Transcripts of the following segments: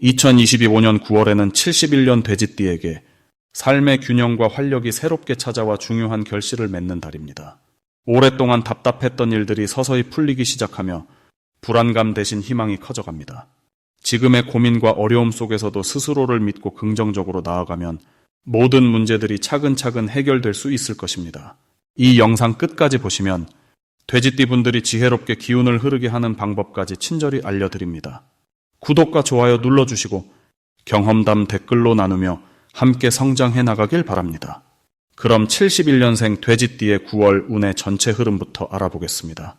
2025년 9월에는 71년 돼지띠에게 삶의 균형과 활력이 새롭게 찾아와 중요한 결실을 맺는 달입니다. 오랫동안 답답했던 일들이 서서히 풀리기 시작하며 불안감 대신 희망이 커져갑니다. 지금의 고민과 어려움 속에서도 스스로를 믿고 긍정적으로 나아가면 모든 문제들이 차근차근 해결될 수 있을 것입니다. 이 영상 끝까지 보시면 돼지띠 분들이 지혜롭게 기운을 흐르게 하는 방법까지 친절히 알려드립니다. 구독과 좋아요 눌러주시고 경험담 댓글로 나누며 함께 성장해 나가길 바랍니다. 그럼 71년생 돼지띠의 9월 운의 전체 흐름부터 알아보겠습니다.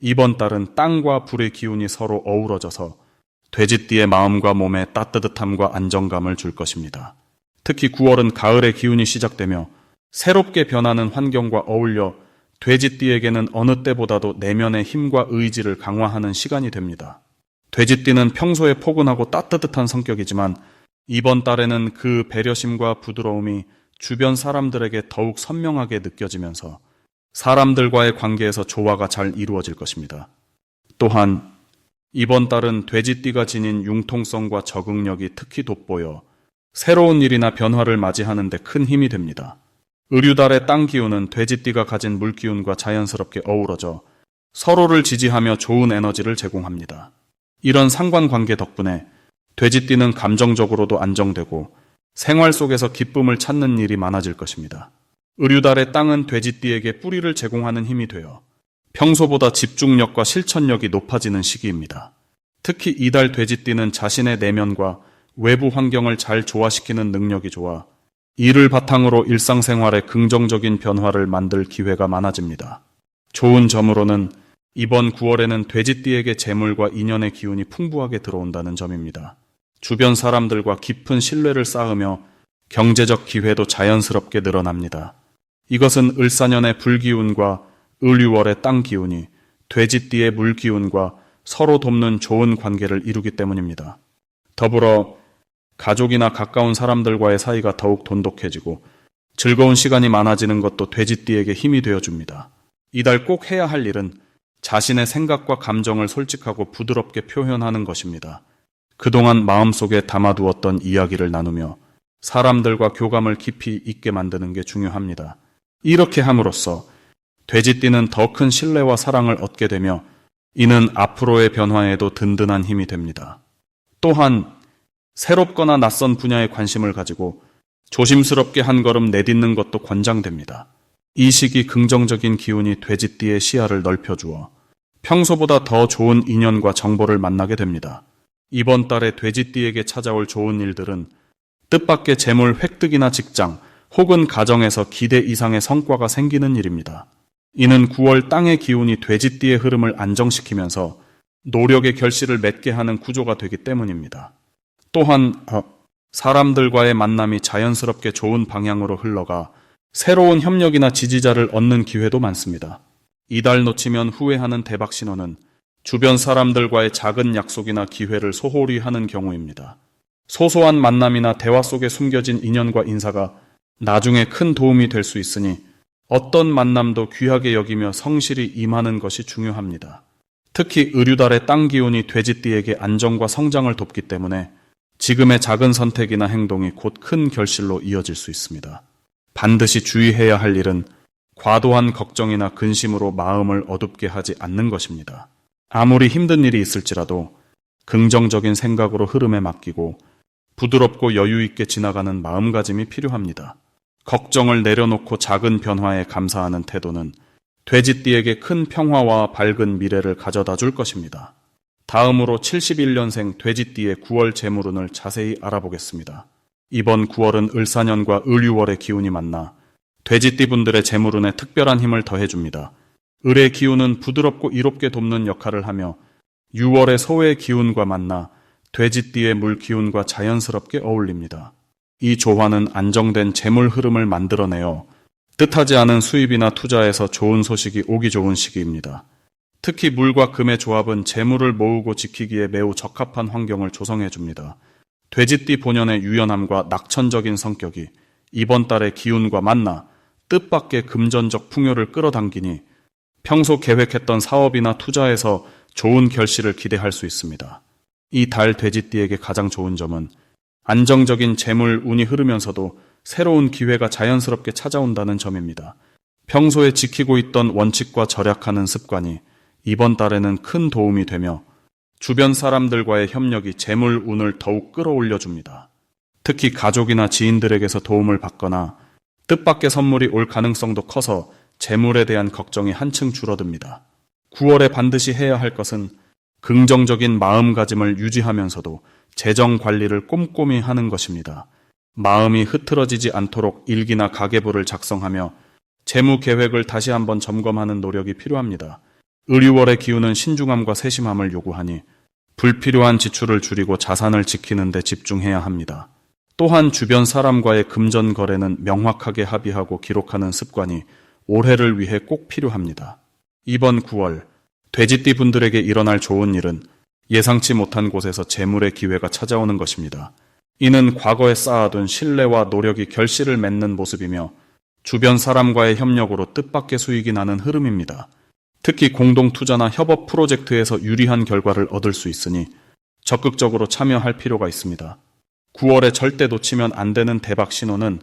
이번 달은 땅과 불의 기운이 서로 어우러져서 돼지띠의 마음과 몸에 따뜻함과 안정감을 줄 것입니다. 특히 9월은 가을의 기운이 시작되며 새롭게 변하는 환경과 어울려 돼지띠에게는 어느 때보다도 내면의 힘과 의지를 강화하는 시간이 됩니다. 돼지띠는 평소에 포근하고 따뜻한 성격이지만 이번 달에는 그 배려심과 부드러움이 주변 사람들에게 더욱 선명하게 느껴지면서 사람들과의 관계에서 조화가 잘 이루어질 것입니다. 또한 이번 달은 돼지띠가 지닌 융통성과 적응력이 특히 돋보여 새로운 일이나 변화를 맞이하는 데 큰 힘이 됩니다. 의류달의 땅 기운은 돼지띠가 가진 물 기운과 자연스럽게 어우러져 서로를 지지하며 좋은 에너지를 제공합니다. 이런 상관관계 덕분에 돼지띠는 감정적으로도 안정되고 생활 속에서 기쁨을 찾는 일이 많아질 것입니다. 의류달의 땅은 돼지띠에게 뿌리를 제공하는 힘이 되어 평소보다 집중력과 실천력이 높아지는 시기입니다. 특히 이달 돼지띠는 자신의 내면과 외부 환경을 잘 조화시키는 능력이 좋아 이를 바탕으로 일상생활에 긍정적인 변화를 만들 기회가 많아집니다. 좋은 점으로는 이번 9월에는 돼지띠에게 재물과 인연의 기운이 풍부하게 들어온다는 점입니다. 주변 사람들과 깊은 신뢰를 쌓으며 경제적 기회도 자연스럽게 늘어납니다. 이것은 을사년의 불기운과 을유월의 땅 기운이 돼지띠의 물 기운과 서로 돕는 좋은 관계를 이루기 때문입니다. 더불어 가족이나 가까운 사람들과의 사이가 더욱 돈독해지고 즐거운 시간이 많아지는 것도 돼지띠에게 힘이 되어줍니다. 이달 꼭 해야 할 일은 자신의 생각과 감정을 솔직하고 부드럽게 표현하는 것입니다. 그동안 마음속에 담아두었던 이야기를 나누며 사람들과 교감을 깊이 있게 만드는 게 중요합니다. 이렇게 함으로써 돼지띠는 더 큰 신뢰와 사랑을 얻게 되며 이는 앞으로의 변화에도 든든한 힘이 됩니다. 또한 새롭거나 낯선 분야에 관심을 가지고 조심스럽게 한 걸음 내딛는 것도 권장됩니다. 이 시기 긍정적인 기운이 돼지띠의 시야를 넓혀주어 평소보다 더 좋은 인연과 정보를 만나게 됩니다. 이번 달에 돼지띠에게 찾아올 좋은 일들은 뜻밖의 재물 획득이나 직장 혹은 가정에서 기대 이상의 성과가 생기는 일입니다. 이는 9월 땅의 기운이 돼지띠의 흐름을 안정시키면서 노력의 결실을 맺게 하는 구조가 되기 때문입니다. 또한 사람들과의 만남이 자연스럽게 좋은 방향으로 흘러가 새로운 협력이나 지지자를 얻는 기회도 많습니다. 이달 놓치면 후회하는 대박 신호는 주변 사람들과의 작은 약속이나 기회를 소홀히 하는 경우입니다. 소소한 만남이나 대화 속에 숨겨진 인연과 인사가 나중에 큰 도움이 될 수 있으니 어떤 만남도 귀하게 여기며 성실히 임하는 것이 중요합니다. 특히 의류달의 땅 기운이 돼지띠에게 안정과 성장을 돕기 때문에 지금의 작은 선택이나 행동이 곧 큰 결실로 이어질 수 있습니다. 반드시 주의해야 할 일은 과도한 걱정이나 근심으로 마음을 어둡게 하지 않는 것입니다. 아무리 힘든 일이 있을지라도 긍정적인 생각으로 흐름에 맡기고 부드럽고 여유 있게 지나가는 마음가짐이 필요합니다. 걱정을 내려놓고 작은 변화에 감사하는 태도는 돼지띠에게 큰 평화와 밝은 미래를 가져다 줄 것입니다. 다음으로 71년생 돼지띠의 9월 재물운을 자세히 알아보겠습니다. 이번 9월은 을사년과 을유월의 기운이 만나 돼지띠 분들의 재물운에 특별한 힘을 더해줍니다. 을의 기운은 부드럽고 이롭게 돕는 역할을 하며 유월의 소의 기운과 만나 돼지띠의 물 기운과 자연스럽게 어울립니다. 이 조화는 안정된 재물 흐름을 만들어내어 뜻하지 않은 수입이나 투자에서 좋은 소식이 오기 좋은 시기입니다. 특히 물과 금의 조합은 재물을 모으고 지키기에 매우 적합한 환경을 조성해줍니다. 돼지띠 본연의 유연함과 낙천적인 성격이 이번 달의 기운과 만나 뜻밖의 금전적 풍요를 끌어당기니 평소 계획했던 사업이나 투자에서 좋은 결실을 기대할 수 있습니다. 이 달 돼지띠에게 가장 좋은 점은 안정적인 재물 운이 흐르면서도 새로운 기회가 자연스럽게 찾아온다는 점입니다. 평소에 지키고 있던 원칙과 절약하는 습관이 이번 달에는 큰 도움이 되며 주변 사람들과의 협력이 재물 운을 더욱 끌어올려줍니다. 특히 가족이나 지인들에게서 도움을 받거나 뜻밖의 선물이 올 가능성도 커서 재물에 대한 걱정이 한층 줄어듭니다. 9월에 반드시 해야 할 것은 긍정적인 마음가짐을 유지하면서도 재정 관리를 꼼꼼히 하는 것입니다. 마음이 흐트러지지 않도록 일기나 가계부를 작성하며 재무 계획을 다시 한번 점검하는 노력이 필요합니다. 을유월의 기운은 신중함과 세심함을 요구하니 불필요한 지출을 줄이고 자산을 지키는 데 집중해야 합니다. 또한 주변 사람과의 금전 거래는 명확하게 합의하고 기록하는 습관이 올해를 위해 꼭 필요합니다. 이번 9월 돼지띠 분들에게 일어날 좋은 일은 예상치 못한 곳에서 재물의 기회가 찾아오는 것입니다. 이는 과거에 쌓아둔 신뢰와 노력이 결실을 맺는 모습이며 주변 사람과의 협력으로 뜻밖의 수익이 나는 흐름입니다. 특히 공동 투자나 협업 프로젝트에서 유리한 결과를 얻을 수 있으니 적극적으로 참여할 필요가 있습니다. 9월에 절대 놓치면 안 되는 대박 신호는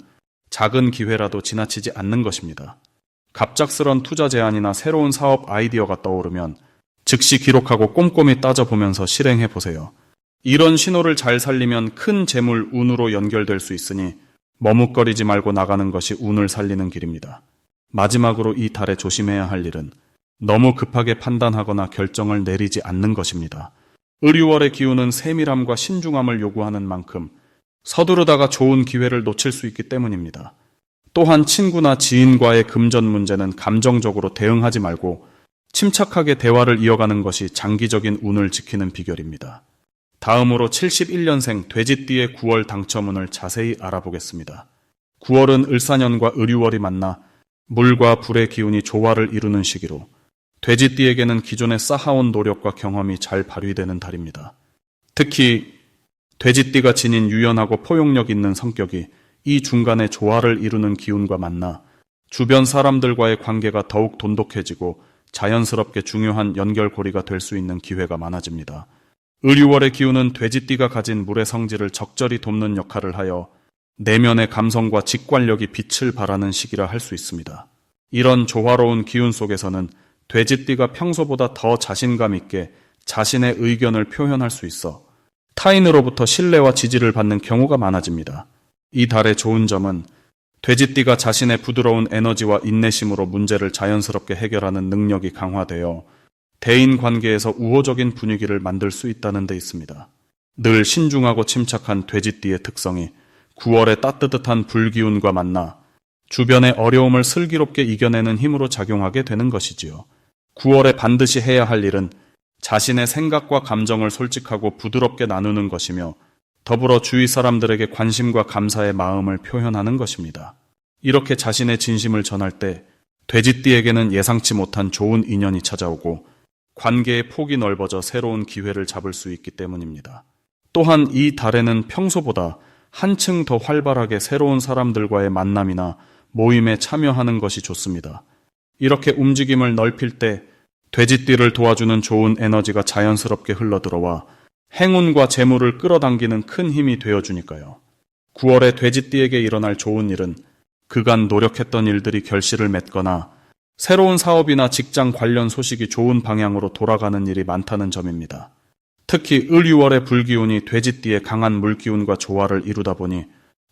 작은 기회라도 지나치지 않는 것입니다. 갑작스런 투자 제안이나 새로운 사업 아이디어가 떠오르면 즉시 기록하고 꼼꼼히 따져보면서 실행해 보세요. 이런 신호를 잘 살리면 큰 재물 운으로 연결될 수 있으니 머뭇거리지 말고 나가는 것이 운을 살리는 길입니다. 마지막으로 이 달에 조심해야 할 일은 너무 급하게 판단하거나 결정을 내리지 않는 것입니다. 을유월의 기운은 세밀함과 신중함을 요구하는 만큼 서두르다가 좋은 기회를 놓칠 수 있기 때문입니다. 또한 친구나 지인과의 금전 문제는 감정적으로 대응하지 말고 침착하게 대화를 이어가는 것이 장기적인 운을 지키는 비결입니다. 다음으로 71년생 돼지띠의 9월 당첨운을 자세히 알아보겠습니다. 9월은 을사년과 을유월이 만나 물과 불의 기운이 조화를 이루는 시기로 돼지띠에게는 기존에 쌓아온 노력과 경험이 잘 발휘되는 달입니다. 특히 돼지띠가 지닌 유연하고 포용력 있는 성격이 이 중간에 조화를 이루는 기운과 만나 주변 사람들과의 관계가 더욱 돈독해지고 자연스럽게 중요한 연결고리가 될 수 있는 기회가 많아집니다. 을유월의 기운은 돼지띠가 가진 물의 성질을 적절히 돕는 역할을 하여 내면의 감성과 직관력이 빛을 발하는 시기라 할 수 있습니다. 이런 조화로운 기운 속에서는 돼지띠가 평소보다 더 자신감 있게 자신의 의견을 표현할 수 있어 타인으로부터 신뢰와 지지를 받는 경우가 많아집니다. 이 달의 좋은 점은 돼지띠가 자신의 부드러운 에너지와 인내심으로 문제를 자연스럽게 해결하는 능력이 강화되어 대인 관계에서 우호적인 분위기를 만들 수 있다는 데 있습니다. 늘 신중하고 침착한 돼지띠의 특성이 9월의 따뜻한 불기운과 만나 주변의 어려움을 슬기롭게 이겨내는 힘으로 작용하게 되는 것이지요. 9월에 반드시 해야 할 일은 자신의 생각과 감정을 솔직하고 부드럽게 나누는 것이며 더불어 주위 사람들에게 관심과 감사의 마음을 표현하는 것입니다. 이렇게 자신의 진심을 전할 때 돼지띠에게는 예상치 못한 좋은 인연이 찾아오고 관계의 폭이 넓어져 새로운 기회를 잡을 수 있기 때문입니다. 또한 이 달에는 평소보다 한층 더 활발하게 새로운 사람들과의 만남이나 모임에 참여하는 것이 좋습니다. 이렇게 움직임을 넓힐 때 돼지띠를 도와주는 좋은 에너지가 자연스럽게 흘러들어와 행운과 재물을 끌어당기는 큰 힘이 되어주니까요. 9월에 돼지띠에게 일어날 좋은 일은 그간 노력했던 일들이 결실을 맺거나 새로운 사업이나 직장 관련 소식이 좋은 방향으로 돌아가는 일이 많다는 점입니다. 특히 을유월의 불기운이 돼지띠의 강한 물기운과 조화를 이루다 보니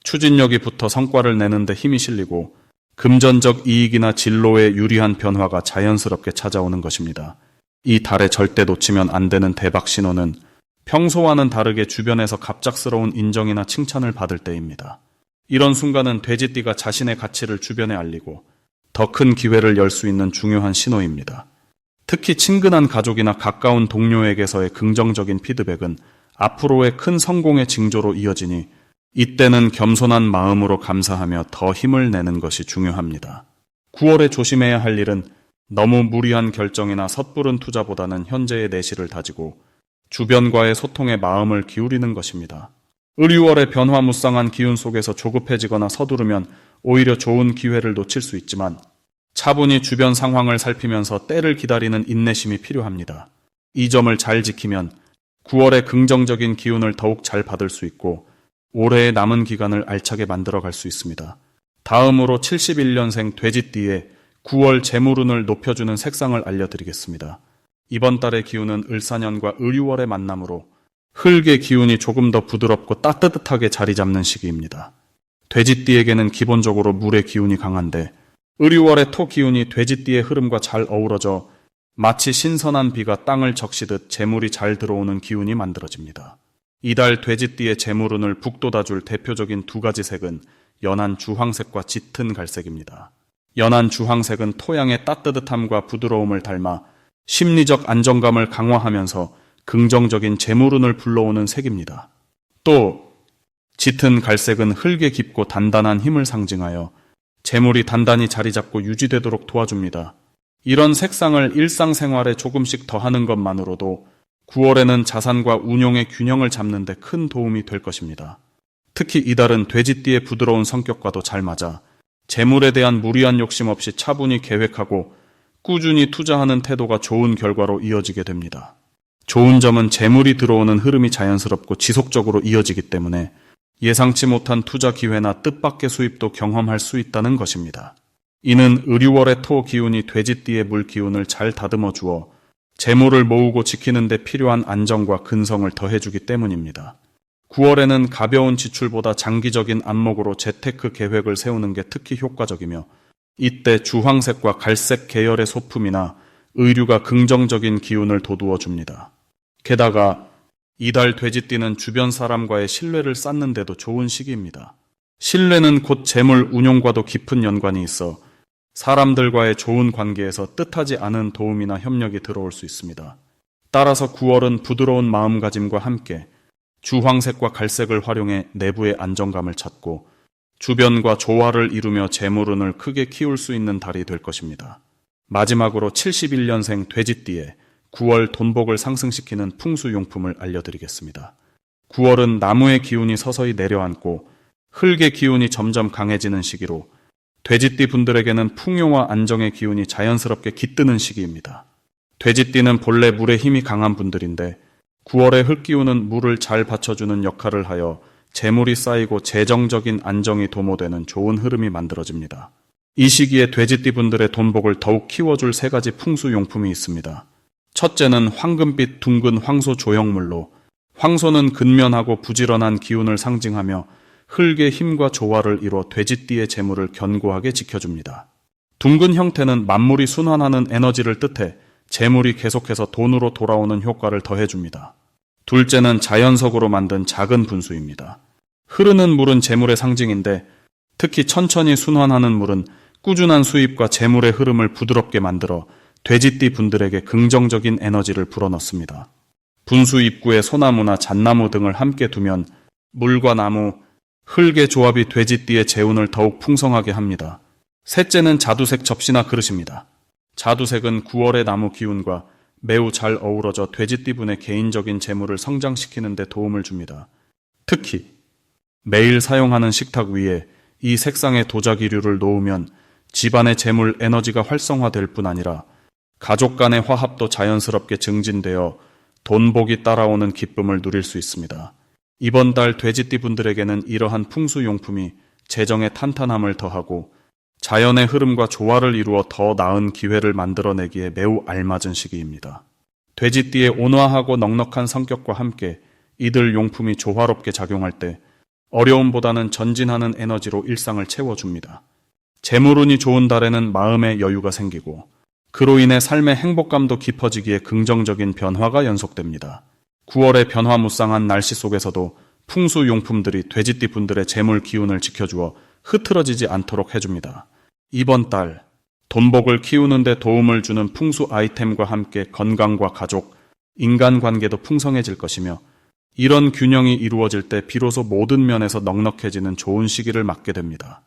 추진력이 붙어 성과를 내는데 힘이 실리고 금전적 이익이나 진로에 유리한 변화가 자연스럽게 찾아오는 것입니다. 이 달에 절대 놓치면 안 되는 대박 신호는 평소와는 다르게 주변에서 갑작스러운 인정이나 칭찬을 받을 때입니다. 이런 순간은 돼지띠가 자신의 가치를 주변에 알리고 더 큰 기회를 열 수 있는 중요한 신호입니다. 특히 친근한 가족이나 가까운 동료에게서의 긍정적인 피드백은 앞으로의 큰 성공의 징조로 이어지니 이때는 겸손한 마음으로 감사하며 더 힘을 내는 것이 중요합니다. 9월에 조심해야 할 일은 너무 무리한 결정이나 섣부른 투자보다는 현재의 내실을 다지고 주변과의 소통에 마음을 기울이는 것입니다. 을유월의 변화무쌍한 기운 속에서 조급해지거나 서두르면 오히려 좋은 기회를 놓칠 수 있지만 차분히 주변 상황을 살피면서 때를 기다리는 인내심이 필요합니다. 이 점을 잘 지키면 9월의 긍정적인 기운을 더욱 잘 받을 수 있고 올해의 남은 기간을 알차게 만들어 갈 수 있습니다. 다음으로 71년생 돼지띠의 9월 재물운을 높여주는 색상을 알려드리겠습니다. 이번 달의 기운은 을사년과 을유월의 만남으로 흙의 기운이 조금 더 부드럽고 따뜻하게 자리 잡는 시기입니다. 돼지띠에게는 기본적으로 물의 기운이 강한데 을유월의 토 기운이 돼지띠의 흐름과 잘 어우러져 마치 신선한 비가 땅을 적시듯 재물이 잘 들어오는 기운이 만들어집니다. 이달 돼지띠의 재물운을 북돋아줄 대표적인 두 가지 색은 연한 주황색과 짙은 갈색입니다. 연한 주황색은 토양의 따뜻함과 부드러움을 닮아 심리적 안정감을 강화하면서 긍정적인 재물운을 불러오는 색입니다. 또 짙은 갈색은 흙의 깊고 단단한 힘을 상징하여 재물이 단단히 자리 잡고 유지되도록 도와줍니다. 이런 색상을 일상생활에 조금씩 더하는 것만으로도 9월에는 자산과 운용의 균형을 잡는 데 큰 도움이 될 것입니다. 특히 이달은 돼지띠의 부드러운 성격과도 잘 맞아 재물에 대한 무리한 욕심 없이 차분히 계획하고 꾸준히 투자하는 태도가 좋은 결과로 이어지게 됩니다. 좋은 점은 재물이 들어오는 흐름이 자연스럽고 지속적으로 이어지기 때문에 예상치 못한 투자 기회나 뜻밖의 수입도 경험할 수 있다는 것입니다. 이는 을유월의 토 기운이 돼지띠의 물 기운을 잘 다듬어 주어 재물을 모으고 지키는 데 필요한 안정과 근성을 더해주기 때문입니다. 9월에는 가벼운 지출보다 장기적인 안목으로 재테크 계획을 세우는 게 특히 효과적이며 이때 주황색과 갈색 계열의 소품이나 의류가 긍정적인 기운을 돋우어 줍니다. 게다가 이달 돼지띠는 주변 사람과의 신뢰를 쌓는 데도 좋은 시기입니다. 신뢰는 곧 재물 운용과도 깊은 연관이 있어 사람들과의 좋은 관계에서 뜻하지 않은 도움이나 협력이 들어올 수 있습니다. 따라서 9월은 부드러운 마음가짐과 함께 주황색과 갈색을 활용해 내부의 안정감을 찾고 주변과 조화를 이루며 재물운을 크게 키울 수 있는 달이 될 것입니다. 마지막으로 71년생 돼지띠의 9월 돈복을 상승시키는 풍수용품을 알려드리겠습니다. 9월은 나무의 기운이 서서히 내려앉고 흙의 기운이 점점 강해지는 시기로 돼지띠 분들에게는 풍요와 안정의 기운이 자연스럽게 깃드는 시기입니다. 돼지띠는 본래 물의 힘이 강한 분들인데 9월의 흙기운은 물을 잘 받쳐주는 역할을 하여 재물이 쌓이고 재정적인 안정이 도모되는 좋은 흐름이 만들어집니다. 이 시기에 돼지띠 분들의 돈복을 더욱 키워줄 세 가지 풍수용품이 있습니다. 첫째는 황금빛 둥근 황소 조형물로 황소는 근면하고 부지런한 기운을 상징하며 흙의 힘과 조화를 이뤄 돼지띠의 재물을 견고하게 지켜줍니다. 둥근 형태는 만물이 순환하는 에너지를 뜻해 재물이 계속해서 돈으로 돌아오는 효과를 더해줍니다. 둘째는 자연석으로 만든 작은 분수입니다. 흐르는 물은 재물의 상징인데 특히 천천히 순환하는 물은 꾸준한 수입과 재물의 흐름을 부드럽게 만들어 돼지띠 분들에게 긍정적인 에너지를 불어넣습니다. 분수 입구에 소나무나 잣나무 등을 함께 두면 물과 나무, 흙의 조합이 돼지띠의 재운을 더욱 풍성하게 합니다. 셋째는 자두색 접시나 그릇입니다. 자두색은 9월의 나무 기운과 매우 잘 어우러져 돼지띠분의 개인적인 재물을 성장시키는 데 도움을 줍니다. 특히 매일 사용하는 식탁 위에 이 색상의 도자기류를 놓으면 집안의 재물 에너지가 활성화될 뿐 아니라 가족 간의 화합도 자연스럽게 증진되어 돈복이 따라오는 기쁨을 누릴 수 있습니다. 이번 달 돼지띠 분들에게는 이러한 풍수용품이 재정의 탄탄함을 더하고 자연의 흐름과 조화를 이루어 더 나은 기회를 만들어내기에 매우 알맞은 시기입니다. 돼지띠의 온화하고 넉넉한 성격과 함께 이들 용품이 조화롭게 작용할 때 어려움보다는 전진하는 에너지로 일상을 채워줍니다. 재물운이 좋은 달에는 마음의 여유가 생기고 그로 인해 삶의 행복감도 깊어지기에 긍정적인 변화가 연속됩니다. 9월의 변화무쌍한 날씨 속에서도 풍수용품들이 돼지띠 분들의 재물 기운을 지켜주어 흐트러지지 않도록 해줍니다. 이번 달 돈복을 키우는 데 도움을 주는 풍수 아이템과 함께 건강과 가족, 인간관계도 풍성해질 것이며 이런 균형이 이루어질 때 비로소 모든 면에서 넉넉해지는 좋은 시기를 맞게 됩니다.